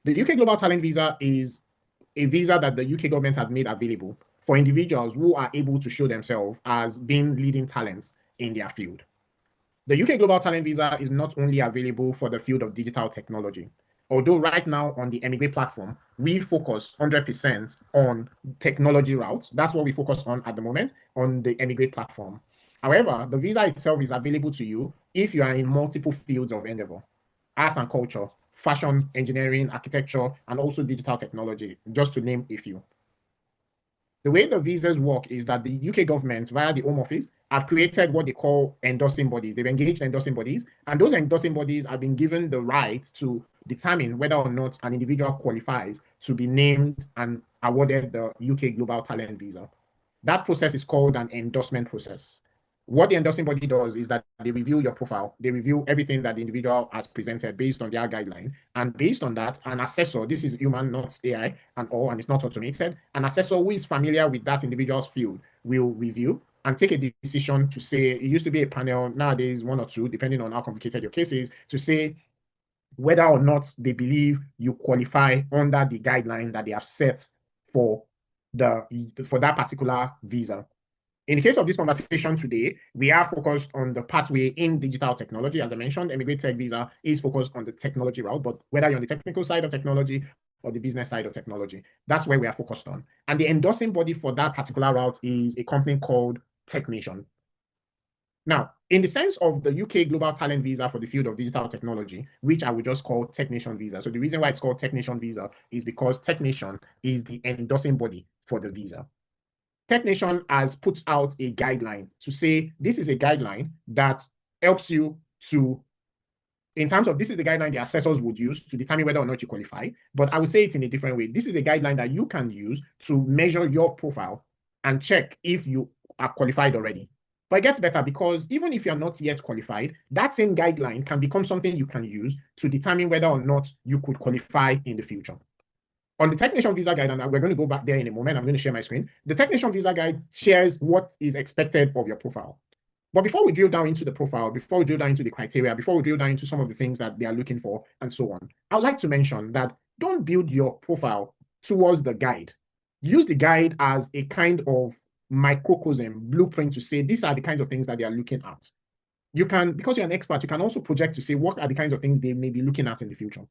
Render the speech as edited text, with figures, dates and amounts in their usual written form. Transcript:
The UK Global Talent Visa is a visa that the UK government has made available for individuals who are able to show themselves as being leading talents in their field. The UK Global Talent Visa is not only available for the field of digital technology, although right now on the Emigrate platform, we focus 100% on technology routes. That's what we focus on at the moment on the Emigrate platform. However, the visa itself is available to you if you are in multiple fields of endeavor, art and culture, fashion, engineering, architecture, and also digital technology, just to name a few. The way the visas work is that the UK government, via the Home Office, have created what they call endorsing bodies. They've engaged endorsing bodies, and those endorsing bodies have been given the right to determine whether or not an individual qualifies to be named and awarded the UK Global Talent Visa. That process is called an endorsement process. What the endorsing body does is that they review your profile, they review everything that the individual has presented based on their guideline. And based on that, an assessor, this is human, not AI and all, and it's not automated, an assessor who is familiar with that individual's field will review and take a decision to say, it used to be a panel, nowadays one or two, depending on how complicated your case is, to say whether or not they believe you qualify under the guideline that they have set for that particular visa. In the case of this conversation today, we are focused on the pathway in digital technology. As I mentioned, Emigrate Tech Visa is focused on the technology route, but whether you're on the technical side of technology or the business side of technology, that's where we are focused on. And the endorsing body for that particular route is a company called TechNation. Now, in the sense of the UK Global Talent Visa for the field of digital technology, which I would just call TechNation Visa. So the reason why it's called TechNation Visa is because TechNation is the endorsing body for the visa. TechNation has put out a guideline to say this is a guideline that helps you to, in terms of this is the guideline the assessors would use to determine whether or not you qualify. But I would say it in a different way. This is a guideline that you can use to measure your profile and check if you are qualified already. But it gets better because even if you're not yet qualified, that same guideline can become something you can use to determine whether or not you could qualify in the future. On the TechNation Visa Guide, and we're going to go back there in a moment, I'm going to share my screen. The TechNation Visa Guide shares what is expected of your profile. But before we drill down into the profile, before we drill down into the criteria, before we drill down into some of the things that they are looking for, and so on, I'd like to mention that don't build your profile towards the guide. Use the guide as a kind of microcosm, blueprint to say these are the kinds of things that they are looking at. You can, because you're an expert, you can also project to say what are the kinds of things they may be looking at in the future.